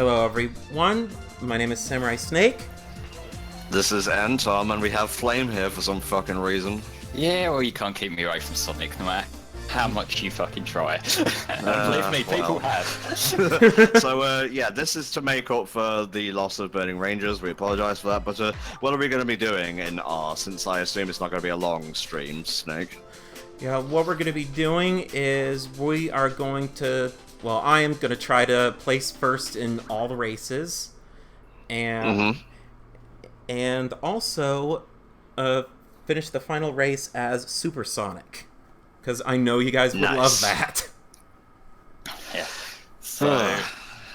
Hello everyone, my name is Samurai Snake. This is Antom, and we have Flame here for some fucking reason. Yeah, well, you can't keep me away from Sonic, no matter how much you fucking try. Believe me, people have. So, yeah, this is to make up for the loss of Burning Rangers. We apologise for that, but what are we going to be doing in R, since I assume it's not going to be a long stream, Snake? Yeah, what we're going to be doing is we are going to, well, I am going to try to place first in all the races, and also finish the final race as Supersonic, because I know you guys would love that. Yeah. So,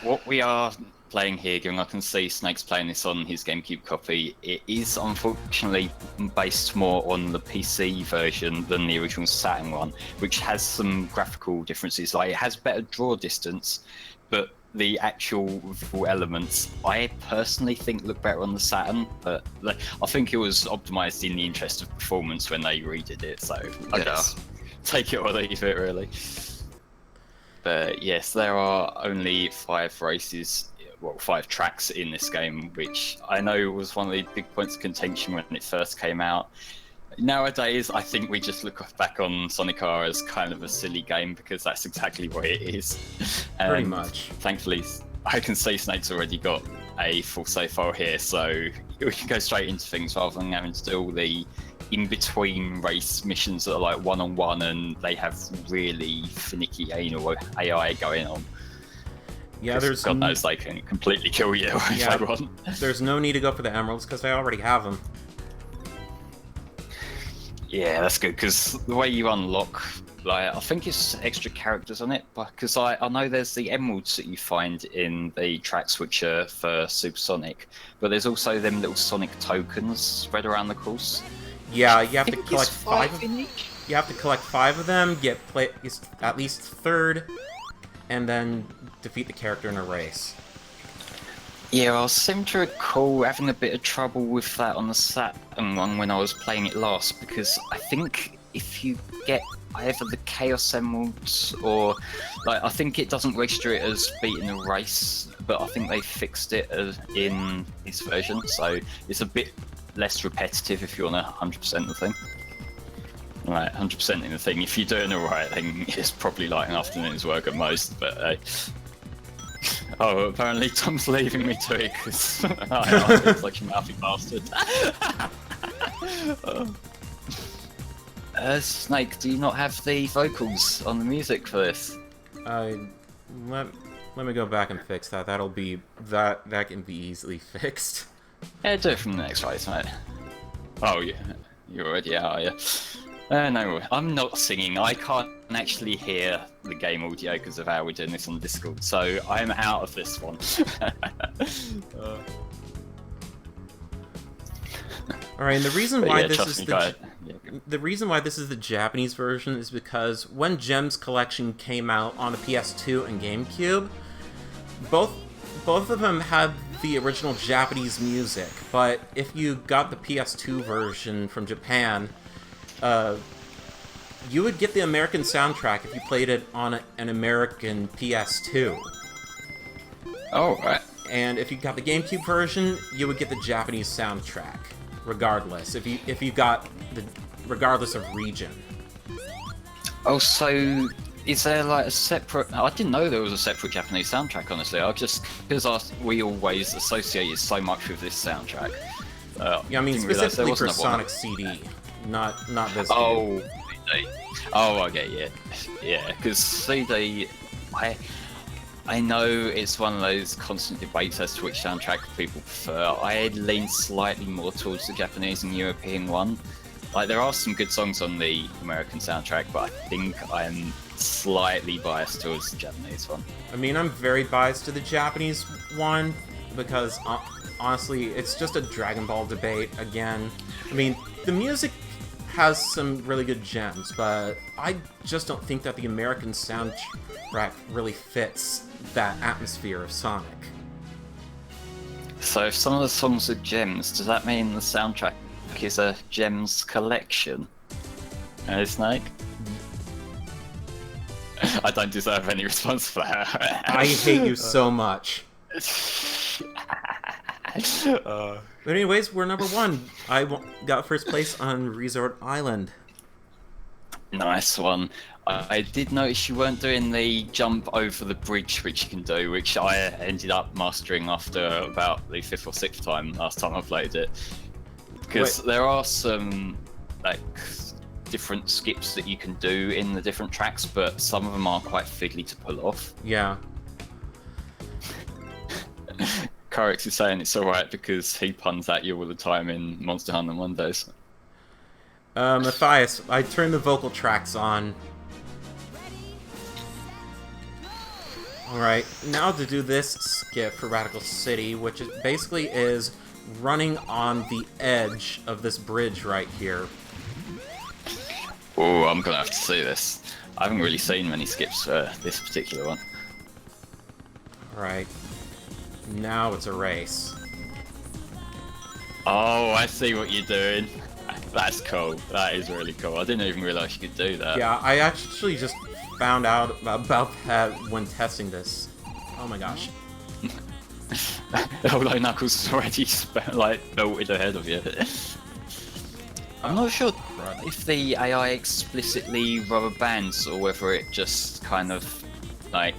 what we are playing here, given I can see Snake's playing this on his GameCube copy, it is unfortunately based more on the PC version than the original Saturn one, which has some graphical differences. Like, it has better draw distance, but the actual visual elements, I personally think look better on the Saturn, but like, I think it was optimized in the interest of performance when they redid it, so I guess take it or leave it, really. But yes, there are only 5 races, well, 5 tracks in this game, which I know was one of the big points of contention when it first came out. Nowadays, I think we just look back on Sonic R as kind of a silly game, because that's exactly what it is. Pretty much. Thankfully, I can see Snake's already got a full save file here, so we can go straight into things rather than having to do all the in-between race missions that are like one-on-one and they have really finicky anal AI going on. Yeah, there's God knows they can completely kill you if they want. There's no need to go for the emeralds because I already have them. Yeah, that's good, because the way you unlock, like, I think it's extra characters on it, because I know there's the emeralds that you find in the tracks which are for Supersonic, but there's also them little Sonic tokens spread around the course. Yeah, you have to collect 5 in each. You have to collect 5 of them, get at least third, and then defeat the character in a race. Yeah, I seem to recall having a bit of trouble with that on the Saturn one when I was playing it last, because I think if you get either the Chaos Emeralds or, like, I think it doesn't register it as beating a race, but I think they fixed it in this version, so it's a bit less repetitive if you want to 100% the thing. Right, 100% in the thing. If you're doing the right thing, it's probably like an afternoon's work at most, but oh, apparently Tom's leaving me to it because it's like a mouthy bastard. Snake, do you not have the vocals on the music for this? Let me go back and fix that. That can be easily fixed. Yeah, do it from the next race, mate. Oh, yeah, you're already out, are you? No, I'm not singing. I can't actually hear the game audio because of how we're doing this on Discord, so I'm out of this one. Alright, and the reason why this is the reason why this is the Japanese version is because when Gems Collection came out on the PS2 and GameCube, both of them had the original Japanese music, but if you got the PS2 version from Japan, you would get the American soundtrack if you played it on an American PS2. Oh, right. And if you got the GameCube version, you would get the Japanese soundtrack, regardless. If you got regardless of region. Oh, so is there like a separate? I didn't know there was a separate Japanese soundtrack. Honestly, because we always associated so much with this soundtrack. Yeah, I mean specifically for Sonic CD. Not this. Oh, CD. Oh, okay, yeah. Because CD, I know it's one of those constant debates as to which soundtrack people prefer. I lean slightly more towards the Japanese and European one. Like, there are some good songs on the American soundtrack, but I think I'm slightly biased towards the Japanese one. I mean, I'm very biased to the Japanese one because honestly, it's just a Dragon Ball debate again. I mean, the music has some really good gems, but I just don't think that the American soundtrack really fits that atmosphere of Sonic. So if some of the songs are gems, does that mean the soundtrack is a gems collection? Snake? I don't deserve any response for that. I hate you so much. But anyways, we're number 1. Got first place on Resort Island. Nice one. I did notice you weren't doing the jump over the bridge, which you can do, which I ended up mastering after about the 5th or 6th time last time I played it. Because there are some like different skips that you can do in the different tracks, but some of them are quite fiddly to pull off. Yeah. Carix is saying it's alright because he puns at you all the time in Monster Hunter Mondays. Matthias, I turned the vocal tracks on. Alright, now to do this skip for Radical City, which basically is running on the edge of this bridge right here. Oh, I'm gonna have to see this. I haven't really seen many skips for this particular one. Alright, now it's a race. Oh, I see what you're doing. That's cool. That is really cool. I didn't even realise you could do that. Yeah, I actually just found out about that when testing this. Oh my gosh. Although Knuckles is already belted ahead of you. I'm not sure if the AI explicitly rubber bands or whether it just kind of like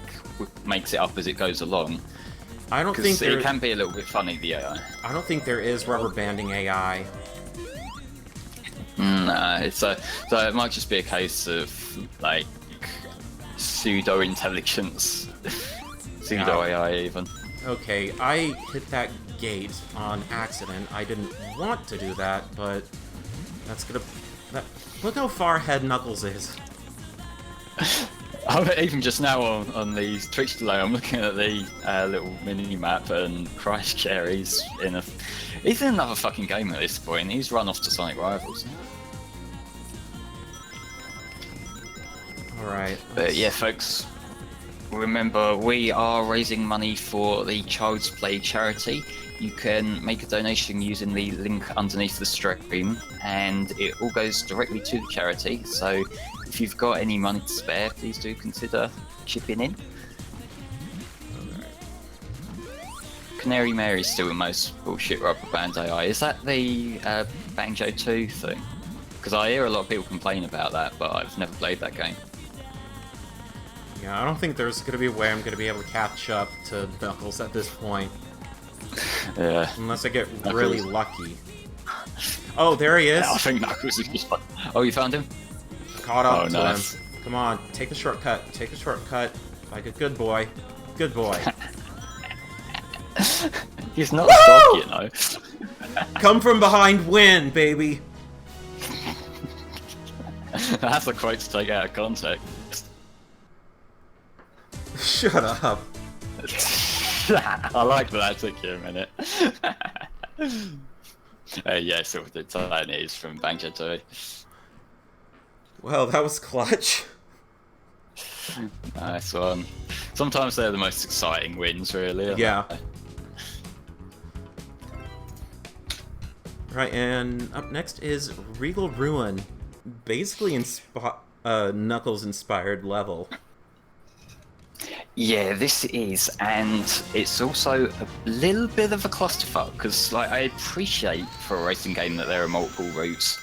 makes it up as it goes along. I don't think it can be a little bit funny, the AI. I don't think there is rubber banding AI. Nah, so it might just be a case of like pseudo intelligence, pseudo AI even. Okay, I hit that gate on accident. I didn't want to do that, but that's gonna. Look how far ahead Knuckles is. Even just now on the Twitch delay, I'm looking at the little mini map, and Christ Cherry's he's in another fucking game at this point. He's run off to Sonic Rivals. Alright. But yeah, folks, remember we are raising money for the Child's Play charity. You can make a donation using the link underneath the stream, and it all goes directly to the charity. So if you've got any money to spare, please do consider chipping in. Canary Mary's still the most bullshit rubber band AI. Is that the Banjo 2 thing? Because I hear a lot of people complain about that, but I've never played that game. Yeah, I don't think there's gonna be a way I'm gonna be able to catch up to Knuckles at this point. Yeah. Unless I get really lucky. Oh, there he is! Yeah, I think Knuckles is just... Oh, you found him? Caught up to nice. him. Come on, take the shortcut. Take the shortcut. Like a good boy. Good boy. He's not stuck, you know. Come from behind, win, baby! That's a quote to take out of context. Shut up. I like that, took you a minute. Yeah, so the time is from Banjo 2. Well, that was clutch. Nice one. Sometimes they're the most exciting wins, really. Yeah. Right, and up next is Regal Ruin. Basically Knuckles-inspired level. Yeah, this is, and it's also a little bit of a clusterfuck, because like, I appreciate for a racing game that there are multiple routes,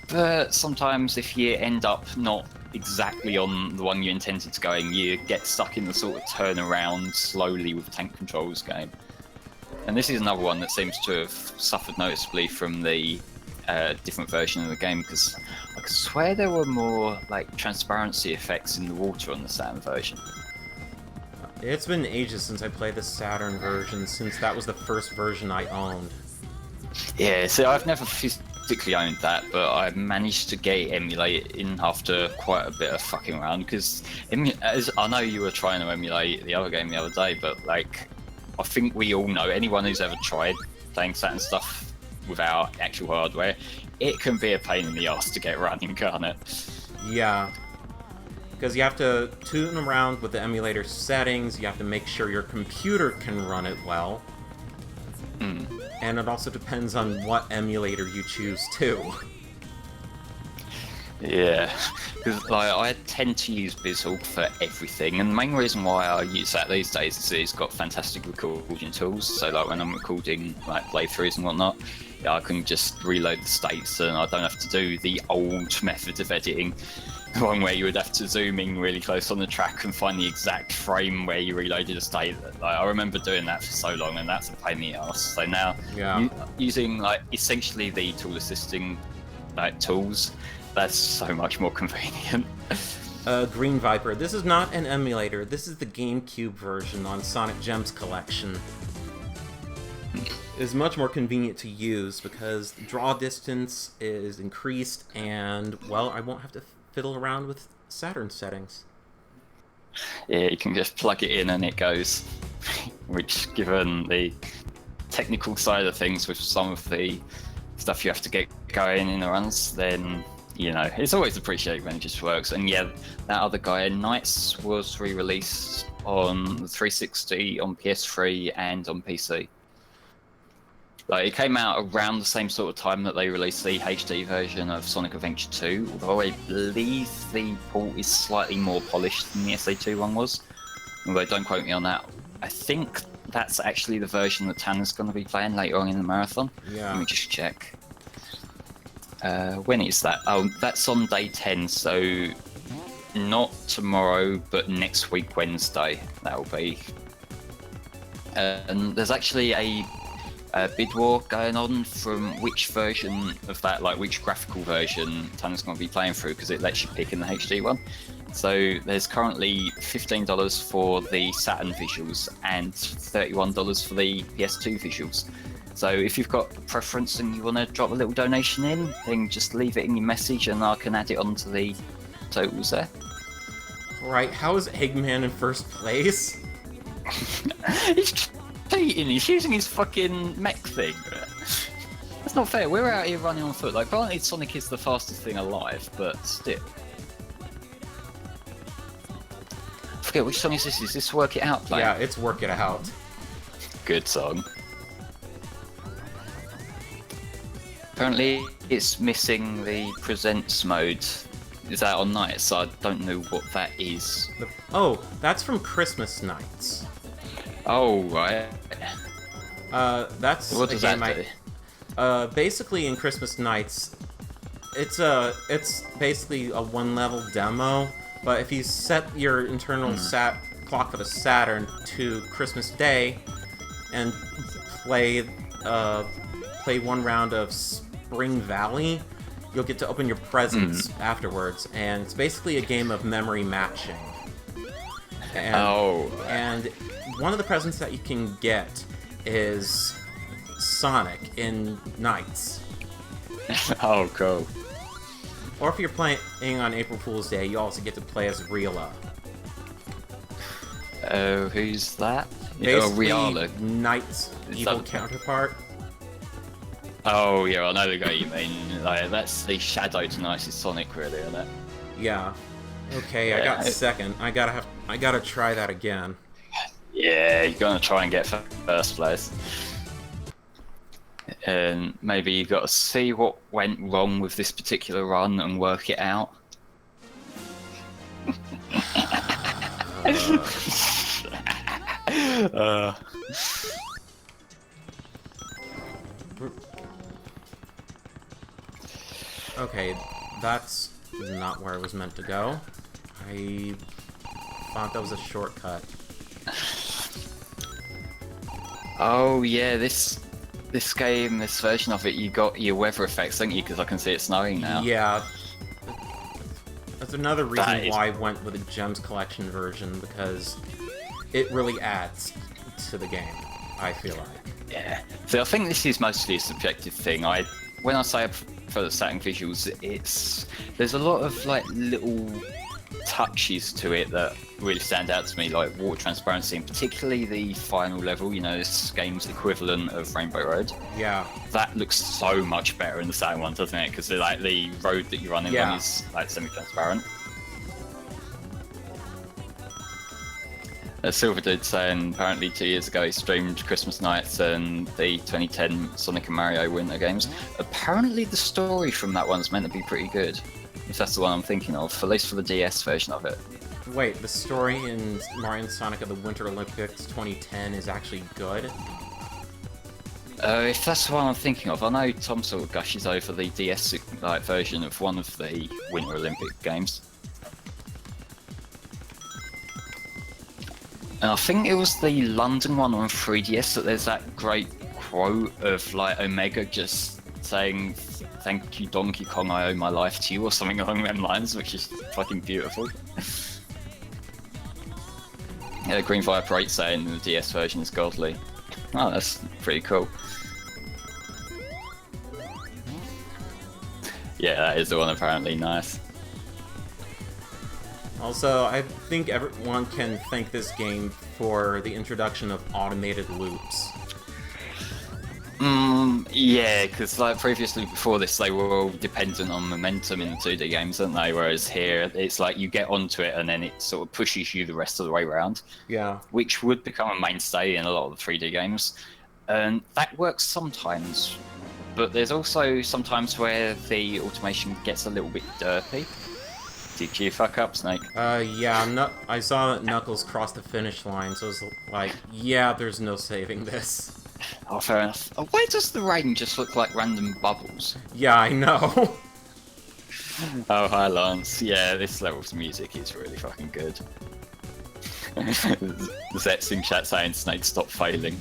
but sometimes if you end up not exactly on the one you intended to go in, you get stuck in the sort of turn around slowly with tank controls game. And this is another one that seems to have suffered noticeably from the different version of the game, because I could swear there were more like transparency effects in the water on the Saturn version. It's been ages since I played the Saturn version, since that was the first version I owned. Yeah, so I've never physically owned that, but I managed to get it emulated in after quite a bit of fucking around, because as I know you were trying to emulate the other game the other day, but like, I think we all know, anyone who's ever tried playing Saturn stuff without actual hardware, it can be a pain in the ass to get running, can't it? Yeah. Because you have to tune around with the emulator settings, you have to make sure your computer can run it well. And it also depends on what emulator you choose, too. Yeah, because like I tend to use Bizzle for everything, and the main reason why I use that these days is it's got fantastic recording tools. So like when I'm recording like playthroughs and whatnot, I can just reload the states, and I don't have to do the old method of editing, the one where you would have to zoom in really close on the track and find the exact frame where you reloaded a state. Like, I remember doing that for so long, and that's a pain in the ass. So now, using like essentially the tool assisting like tools, that's so much more convenient. Green Viper, this is not an emulator. This is the GameCube version on Sonic Gems Collection. It's much more convenient to use because the draw distance is increased, and well, I won't have to fiddle around with Saturn settings. Yeah, you can just plug it in and it goes. Which, given the technical side of things with some of the stuff you have to get going in the runs, then you know, it's always appreciated when it just works. And yeah, that other guy, Knights, was re-released on the 360, on PS3, and on PC. Like, it came out around the same sort of time that they released the HD version of Sonic Adventure 2, although I believe the port is slightly more polished than the SA2 one was. Although, don't quote me on that. I think that's actually the version that Tanner's going to be playing later on in the marathon. Yeah. Let me just check. When is that? Oh, that's on day 10, so not tomorrow, but next week, Wednesday, that'll be. And there's actually a bid war going on from which version of that, like which graphical version Tanner's going to be playing through, because it lets you pick in the HD one. So there's currently $15 for the Saturn visuals and $31 for the PS2 visuals. So if you've got a preference and you want to drop a little donation in, then just leave it in your message and I can add it onto the totals there. Alright, how is Eggman in first place? He's cheating, he's using his fucking mech thing. That's not fair, we're out here running on foot. Like, granted Sonic is the fastest thing alive, but still. I forget which song is this? Is this Work It Out playing? Yeah, it's Work It Out. Good song. Apparently it's missing the presents mode. Is that on Nights? So I don't know what that is. Oh, that's from Christmas Nights. Oh, right. That's what does a game that do? Basically in Christmas Nights, it's basically a one-level demo, but if you set your internal clock for the Saturn to Christmas Day and play one round of Spring Valley, you'll get to open your presents afterwards, and it's basically a game of memory matching. And, and one of the presents that you can get is Sonic in Nights. Oh, cool. Or if you're playing on April Fool's Day, you also get to play as Rila. Oh, who's that? Basically, Riala. Knight's evil counterpart. Oh, yeah, I know the guy you mean. Like, that's the shadow to Knight's Sonic, really, isn't it? Yeah. Okay, I got second. I gotta try that again. Yeah, you're gonna try and get first place. And maybe you got to see what went wrong with this particular run and work it out. Okay, that's not where I was meant to go. I thought that was a shortcut. Oh yeah, this game, this version of it, you got your weather effects, don't you? Because I can see it snowing now. Yeah. That's another reason why I went with the Gems Collection version, because it really adds to the game, I feel like. Yeah. So I think this is mostly a subjective thing. When I say for the Saturn visuals, there's a lot of like little touches to it that really stand out to me, like water transparency, and particularly the final level, you know, this game's equivalent of Rainbow Road. Yeah. That looks so much better in the Saturn one, doesn't it? Because like the road that you're running on is like semi-transparent. Silver Dude saying apparently 2 years ago he streamed Christmas Nights and the 2010 Sonic and Mario Winter Games. Apparently the story from that one's meant to be pretty good. if that's the one I'm thinking of, at least for the DS version of it. Wait, the story in Mario and Sonic of the Winter Olympics 2010 is actually good? If that's the one I'm thinking of, I know Tom sort of gushes over the DS like, version of one of the Winter Olympic games. And I think it was the London one on 3DS that there's that great quote of like Omega just saying, "Thank you, Donkey Kong, I owe my life to you," or something along them lines, which is fucking beautiful. Yeah, Green Viper 8 saying the DS version is godly. Oh, that's pretty cool. Yeah, that is the one apparently nice. Also, I think everyone can thank this game for the introduction of automated loops. Yeah, because like previously before this, they were all dependent on momentum in the 2D games, weren't they? Whereas here, it's like you get onto it and then it sort of pushes you the rest of the way around. Yeah. Which would become a mainstay in a lot of the 3D games. And that works sometimes, but there's also sometimes where the automation gets a little bit derpy. Did you fuck up, Snake? Yeah, I saw that Knuckles crossed the finish line, so it was like, yeah, there's no saving this. Oh, fair enough. Oh, why does the rain just look like random bubbles? Yeah, I know. Oh, hi, Lance. Yeah, this level's music is really fucking good. Zet's in chat saying, Snake, stop failing.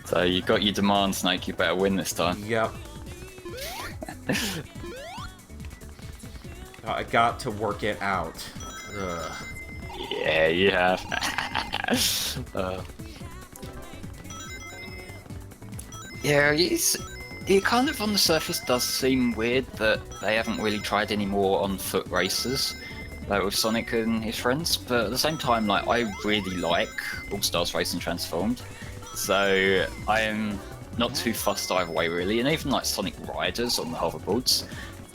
So you got your demand, Snake, you better win this time. Yep. I got to work it out. Ugh. Yeah, you have. Yeah, it kind of on the surface does seem weird that they haven't really tried any more on foot races, like with Sonic and his friends. But at the same time, like I really like All Stars Racing Transformed, so I am not too fussed either way really. And even like Sonic Riders on the hoverboards,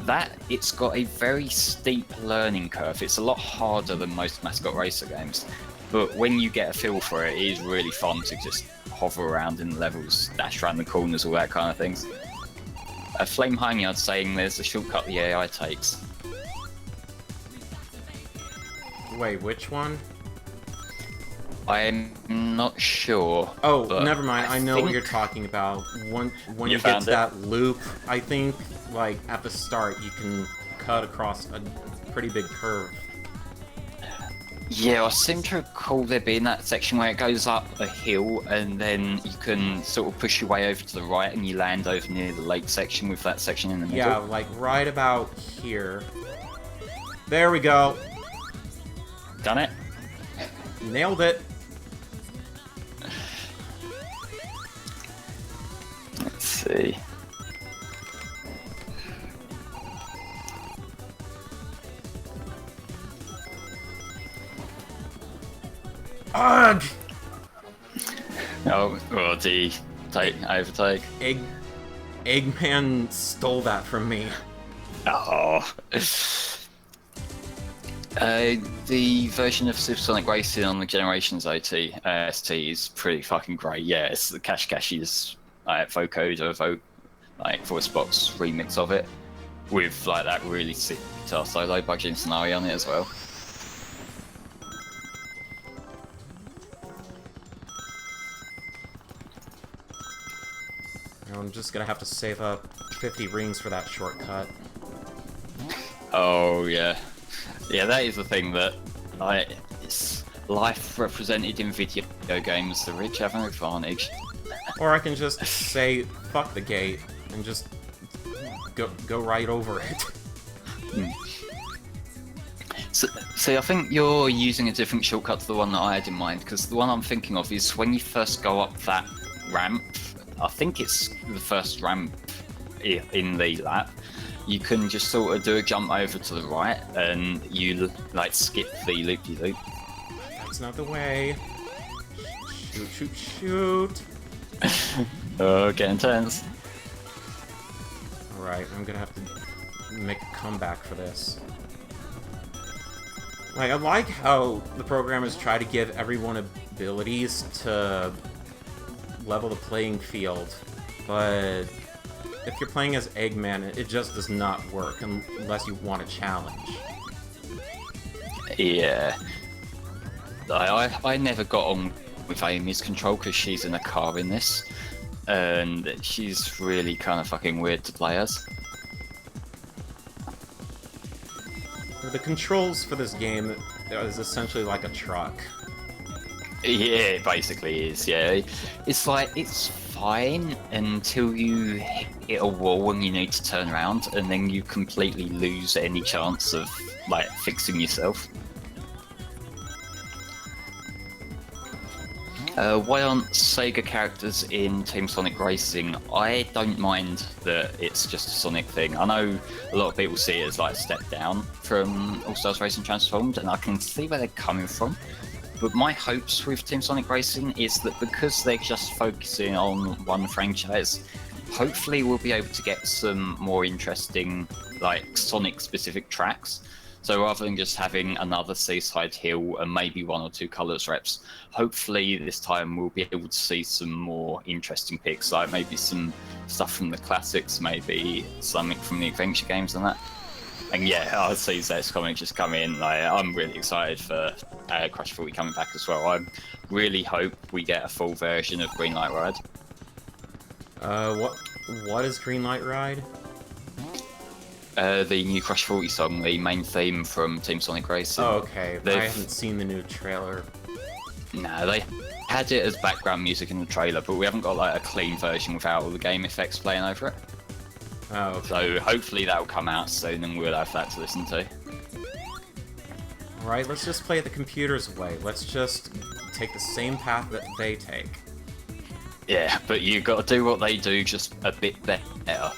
that it's got a very steep learning curve. It's a lot harder than most mascot racer games, but when you get a feel for it, it is really fun to just hover around in the levels, dash around the corners, all that kind of things. Flame Hineyard saying there's a shortcut the AI takes. Wait, which one? I'm not sure. Oh, never mind. I know what you're talking about. When you get to that loop, I think, like, at the start, you can cut across a pretty big curve. Yeah, I seem to recall there being that section where it goes up a hill and then you can sort of push your way over to the right and you land over near the lake section with that section in the middle. Yeah, like right about here. There we go. Done it? Nailed it. Let's see. Ugh! Oh, D. Overtake. Eggman stole that from me. Oh. The version of Super Sonic Racing on the Generations ST is pretty fucking great. Yeah, it's the Cash Cashies vocoder, like voice box remix of it, with like that really sick guitar solo by Jim Scenario on it as well. I'm just gonna have to save up 50 rings for that shortcut. Oh yeah, yeah. That is the thing that it's life represented in video games. The rich have an advantage. Or I can just say fuck the gate and just go right over it. So, see, I think you're using a different shortcut to the one that I had in mind, because the one I'm thinking of is when you first go up that ramp. I think it's the first ramp in the lap. You can just sort of do a jump over to the right, and you like skip the loop-de-loop. That's not the way. Shoot, shoot, shoot. Oh, getting tense. Alright, I'm gonna have to make a comeback for this. Like, I like how the programmers try to give everyone abilities to level the playing field, but if you're playing as Eggman, it just does not work unless you want a challenge. Yeah. I never got on with Amy's control because she's in a car in this, and she's really kind of fucking weird to play as. The controls for this game is essentially like a truck. Yeah, it basically is, yeah. It's like, it's fine until you hit a wall and you need to turn around, and then you completely lose any chance of, like, fixing yourself. Why aren't Sega characters in Team Sonic Racing? I don't mind that it's just a Sonic thing. I know a lot of people see it as like a step down from All Stars Racing Transformed, and I can see where they're coming from. But my hopes with Team Sonic Racing is that because they're just focusing on one franchise, hopefully we'll be able to get some more interesting, like, Sonic-specific tracks. So rather than just having another Seaside Hill and maybe 1 or 2 colours reps, hopefully this time we'll be able to see some more interesting picks, like maybe some stuff from the classics, maybe something from the adventure games and that. And yeah, I'll see Z's comment just come in. Like, I'm really excited for Crash 40 coming back as well. I really hope we get a full version of Green Light Ride. What is Green Light Ride? The new Crash 40 song, the main theme from Team Sonic Racing. Oh, okay. I haven't seen the new trailer. No, they had it as background music in the trailer, but we haven't got like a clean version without all the game effects playing over it. Oh, okay. So hopefully that'll come out soon and we'll have that to listen to. Alright, let's just play it the computer's way. Let's just take the same path that they take. Yeah, but you got to do what they do, just a bit better.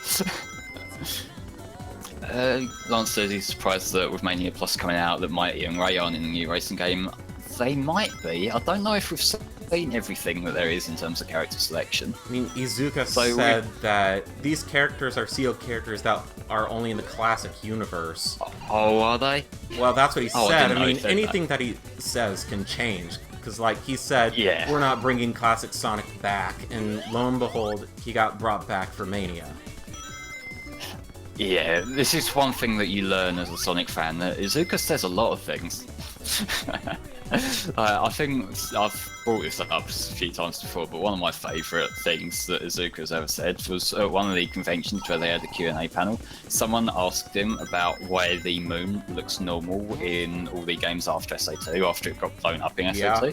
Lance says he's surprised that with Mania Plus coming out that Mighty and Ray aren't in the new racing game. They might be. I don't know if we've seen everything that there is in terms of character selection. I mean, Iizuka said that these characters are sealed characters that are only in the classic universe. Oh, are they? Well, that's what he said. I mean, anything that he says can change. Because, like, he said, yeah, we're not bringing classic Sonic back, and lo and behold, he got brought back for Mania. Yeah, this is one thing that you learn as a Sonic fan, that Iizuka says a lot of things. I think I've brought this up a few times before, but one of my favourite things that Iizuka's ever said was at one of the conventions where they had a Q&A panel. Someone asked him about why the moon looks normal in all the games after SA2, after it got blown up in SA2. Yeah.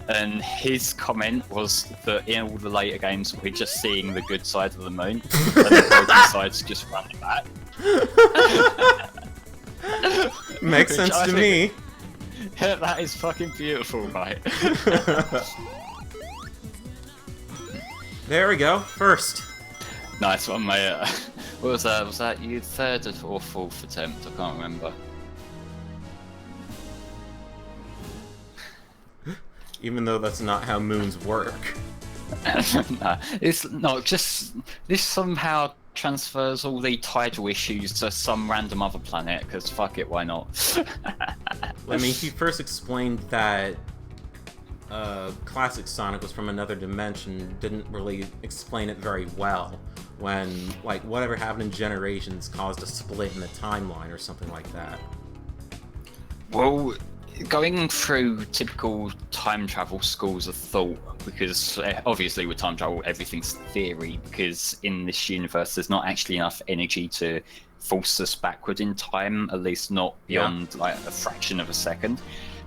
And his comment was that in all the later games, we're just seeing the good side of the moon, and the broken side's just running back. Makes sense to me. Yeah, that is fucking beautiful, right? There we go. First. Nice one, mate. What was that? Was that your third or fourth attempt? I can't remember. Even though that's not how moons work. No, it's not just this somehow transfers all the tidal issues to some random other planet, because fuck it, why not? I mean, he first explained that classic Sonic was from another dimension, didn't really explain it very well, when, like, whatever happened in Generations caused a split in the timeline or something like that. Well, going through typical time travel schools of thought, because obviously with time travel everything's theory, because in this universe there's not actually enough energy to force us backward in time, at least not beyond like a fraction of a second.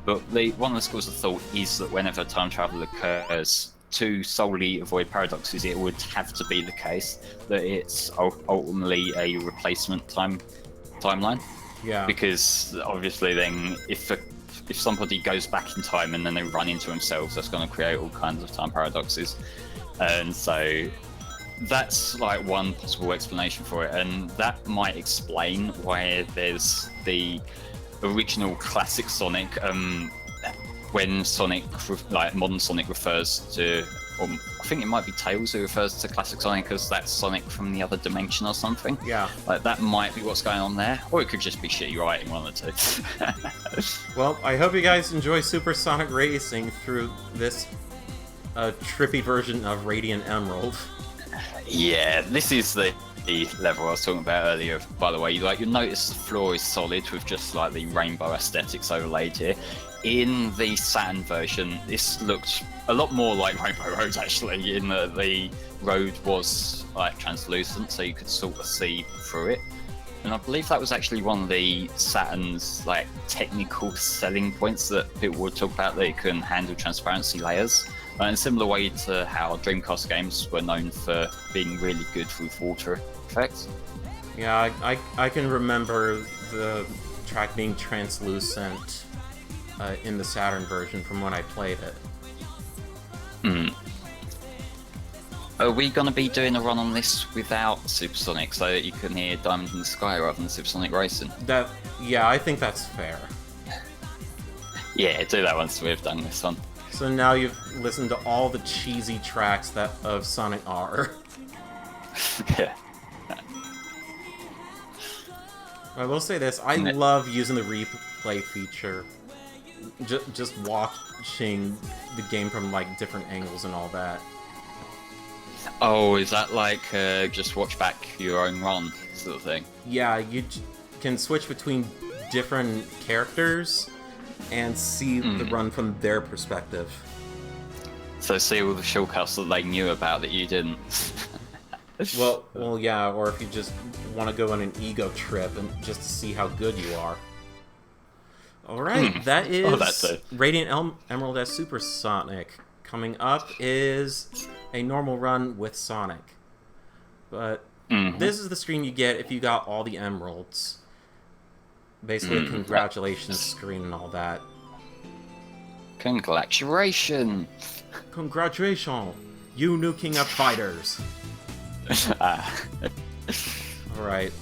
But one of the schools of thought is that whenever time travel occurs, to solely avoid paradoxes, it would have to be the case that it's ultimately a replacement timeline. Yeah. Because obviously then if somebody goes back in time and then they run into themselves, that's going to create all kinds of time paradoxes. And so that's like one possible explanation for it, and that might explain why there's the original classic Sonic, when Sonic, like modern Sonic, refers to, or I think it might be Tails who refers to classic Sonic as that's Sonic from the other dimension or something. Yeah. Like that might be what's going on there, or it could just be shitty writing, one of the two. Well, I hope you guys enjoy Super Sonic Racing through this trippy version of Radiant Emerald. Yeah, this is the level I was talking about earlier, by the way, like you'll notice the floor is solid with just like the rainbow aesthetics overlaid here. In the Saturn version, this looked a lot more like Rainbow Road actually, in that the road was like translucent, so you could sort of see through it. And I believe that was actually one of the Saturn's like technical selling points that people would talk about, that it can handle transparency layers. In a similar way to how Dreamcast games were known for being really good with water effects. Yeah, I can remember the track being translucent in the Saturn version from when I played it. Are we going to be doing a run on this without Supersonic so that you can hear Diamond in the Sky rather than Supersonic Racing? Yeah, I think that's fair. Yeah, do that once we've done this one. So now you've listened to all the cheesy tracks of Sonic R. Yeah. I will say this, I love using the replay feature. Just watching the game from like different angles and all that. Oh, is that like just watch back your own run sort of thing? Yeah, you can switch between different characters and see the run from their perspective. So see all the shortcuts that they knew about that you didn't. Well, yeah, or if you just want to go on an ego trip and just to see how good you are. Alright, that is Radiant Emerald as Supersonic. Coming up is a normal run with Sonic. But this is the screen you get if you got all the emeralds. Basically a congratulations screen and all that. Congratulations! Congratulations! You new king of fighters! Alright.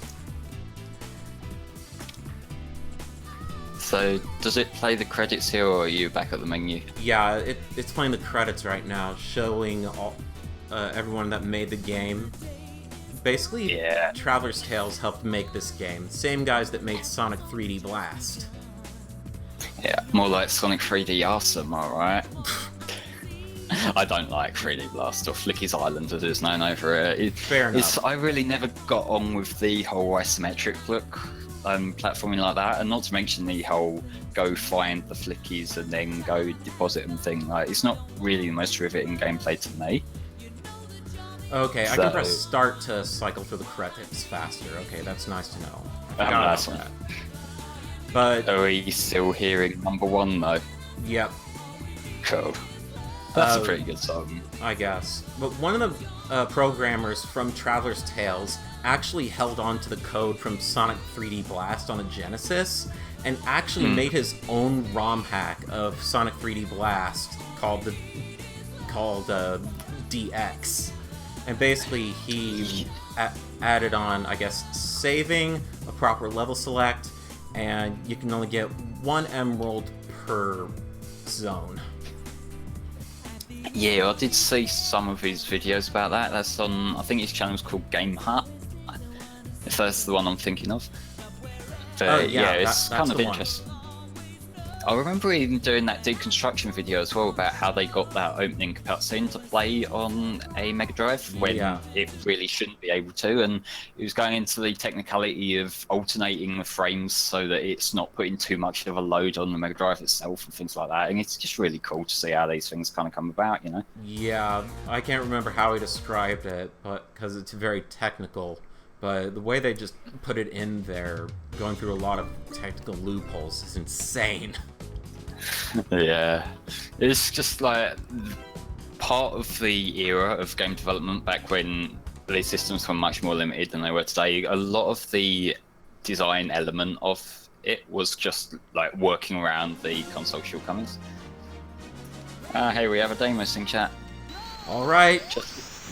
So, does it play the credits here, or are you back at the menu? Yeah, it's playing the credits right now, showing all everyone that made the game. Basically, Traveler's Tales helped make this game. Same guys that made Sonic 3D Blast. Yeah, more like Sonic 3D Awesome, alright? I don't like 3D Blast or Flicky's Island as it's known over it. Fair enough. I really never got on with the whole isometric look platforming like that, and not to mention the whole go find the flickies and then go deposit them thing. Like, it's not really the most riveting gameplay to me. Okay, I can press start to cycle through the credits faster. Okay, that's nice to know. Nice one. But are we still hearing number one though? Yep. Cool. That's a pretty good song, I guess. But one of the programmers from Traveler's Tales actually held on to the code from Sonic 3D Blast on a Genesis and actually made his own ROM hack of Sonic 3D Blast called DX. And basically he added on, I guess, saving, a proper level select, and you can only get 1 emerald per zone. Yeah, I did see some of his videos about that. That's on, I think his channel's called Game Hut, if that's the one I'm thinking of. But yeah, it's kind of interesting. I remember even doing that deconstruction video as well about how they got that opening cutscene to play on a Mega Drive when it really shouldn't be able to, and it was going into the technicality of alternating the frames so that it's not putting too much of a load on the Mega Drive itself and things like that, and it's just really cool to see how these things kind of come about, you know? Yeah, I can't remember how he described it, but because it's very technical. But the way they just put it in there, going through a lot of technical loopholes, is insane. Yeah, it's just like part of the era of game development back when these systems were much more limited than they were today. A lot of the design element of it was just like working around the console shortcomings. Hey, we have a demo in chat. Alright,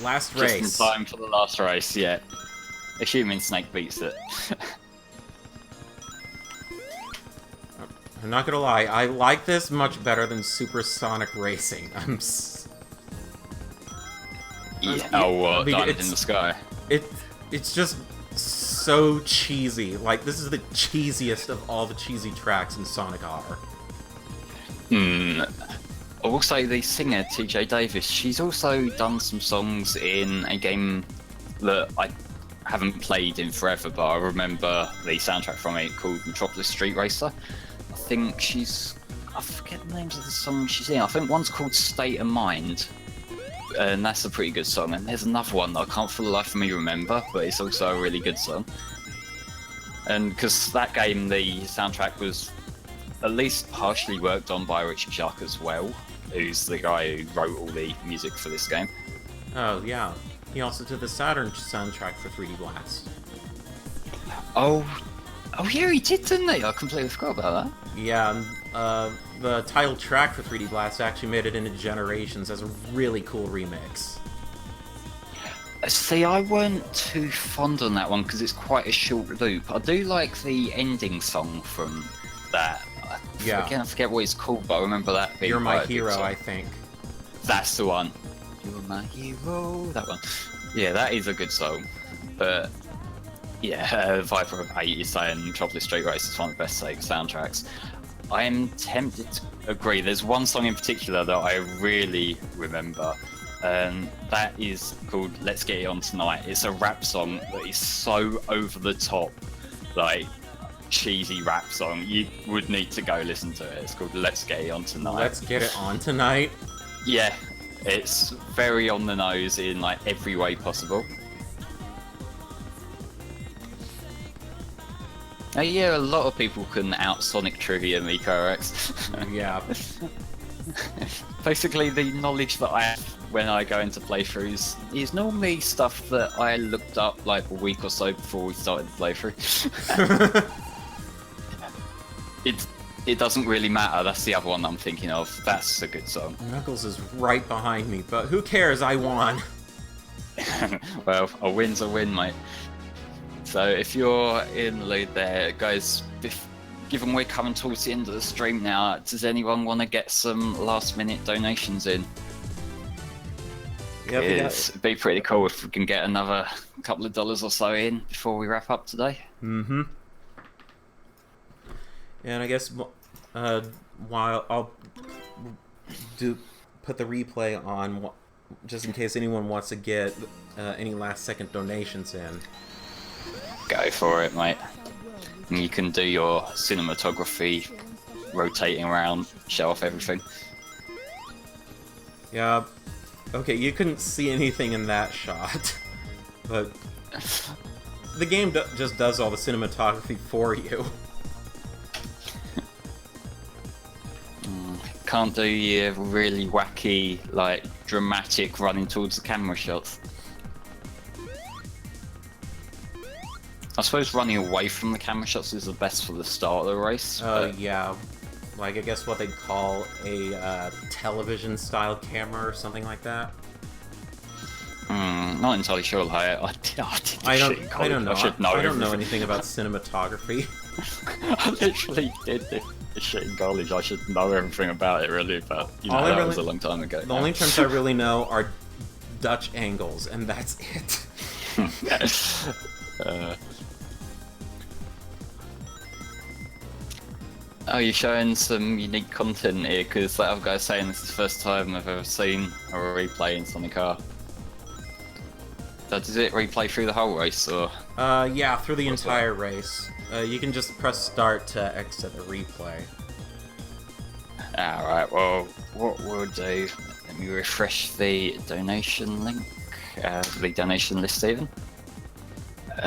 last race. Just in time for the last race, yeah. Assuming Snake beats it. I'm not gonna lie, I like this much better than Supersonic Racing. Diamond in the Sky. It's just so cheesy. Like, this is the cheesiest of all the cheesy tracks in Sonic R. I will say the singer, TJ Davis, she's also done some songs in a game that I haven't played in forever, but I remember the soundtrack from it called Metropolis Street Racer. I think I forget the names of the songs she's in. I think one's called State of Mind, and that's a pretty good song. And there's another one that I can't for the life of me remember, but it's also a really good song. And because that game, the soundtrack was at least partially worked on by Richard Shark as well, who's the guy who wrote all the music for this game. Oh, yeah. He also did the Saturn soundtrack for 3D Blast. Oh yeah, he did, didn't he? I completely forgot about that. Yeah, the title track for 3D Blast actually made it into Generations as a really cool remix. See, I weren't too fond on that one because it's quite a short loop. I do like the ending song from that. Yeah. Again, I forget what it's called, but I remember that being You're My quite a good Hero, song. I think. That's the one. You're my hero. That one. Yeah, that is a good song. But yeah, Viper of 8 is saying Metropolis Street Racer is one of the best SEGA soundtracks. I am tempted to agree. There's one song in particular that I really remember. That is called Let's Get It On Tonight. It's a rap song that is so over the top, like cheesy rap song. You would need to go listen to it. It's called Let's Get It On Tonight. Let's Get It On Tonight? Yeah, it's very on the nose in like every way possible. Yeah, a lot of people can out Sonic trivia me, correct? Yeah. Basically, the knowledge that I have when I go into playthroughs is normally stuff that I looked up like a week or so before we started the playthrough. It doesn't really matter. That's the other one I'm thinking of. That's a good song. Knuckles is right behind me, but who cares? I won. Well, a win's a win, mate. So if you're in the lead there, guys, given we're coming towards the end of the stream now, does anyone want to get some last-minute donations in? Yeah, It'd be pretty cool if we can get another couple of dollars or so in before we wrap up today. Mm-hmm. And I guess while I'll put the replay on, just in case anyone wants to get any last-second donations in. Go for it, mate. And you can do your cinematography, rotating around, show off everything. Yeah. Okay, you couldn't see anything in that shot, but the game just does all the cinematography for you. Can't do your really wacky, like, dramatic running towards the camera shots. I suppose running away from the camera shots is the best for the start of the race. Yeah. Like, I guess what they'd call a television-style camera or something like that. Not entirely sure. Like, I don't know. I should know I don't know everything. anything about cinematography. I literally did this shit in college. I should know everything about it, really, but you know, that was a long time ago. The only terms I really know are Dutch angles, and that's it. Oh, you're showing some unique content here, because that other guy's saying this is the first time I've ever seen a replay in Sonic R. So does it replay through the whole race, or...? Yeah, through the entire race. You can just press start to exit the replay. Alright, well, what we'll do... Let me refresh the donation link, the donation list even.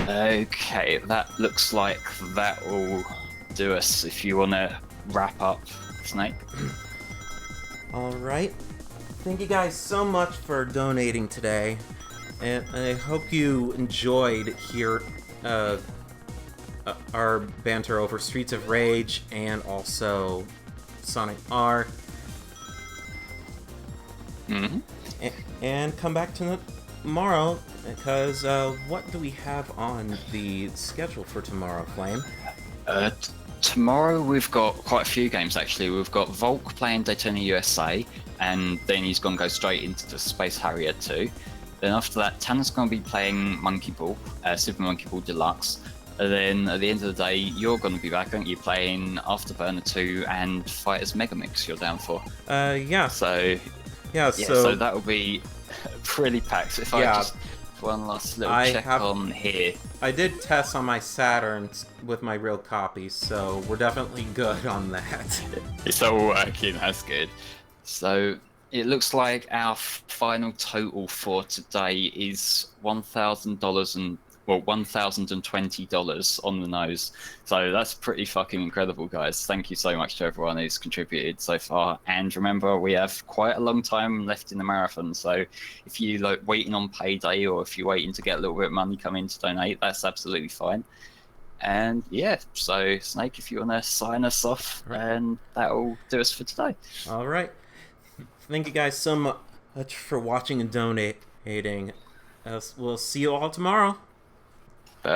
Okay, that looks like that will do us if you want to wrap up, Snake. Alright. Thank you guys so much for donating today. And I hope you enjoyed our banter over Streets of Rage and also Sonic R. Mm-hmm. And come back tomorrow, because what do we have on the schedule for tomorrow, Flame? Tomorrow we've got quite a few games, actually. We've got Volk playing Daytona USA, and then he's going to go straight into the Space Harrier 2. Then after that, Tanner's going to be playing Monkey Ball, Super Monkey Ball Deluxe. And then at the end of the day, you're going to be back, aren't you, playing Afterburner 2 and Fighters Megamix you're down for. Yeah. So Yeah, so that will be pretty packed. If I just one last little I check have- on here. I did tests on my Saturn with my real copies, so we're definitely good on that. It's all working, that's good. So it looks like our final total for today is $1,020 on the nose. So that's pretty fucking incredible, guys. Thank you so much to everyone who's contributed so far. And remember, we have quite a long time left in the marathon. So if you like waiting on payday, or if you're waiting to get a little bit of money come in to donate, that's absolutely fine. And yeah, so Snake, if you want to sign us off, and that'll do us for today. All right. Thank you guys so much for watching and donating. We'll see you all tomorrow.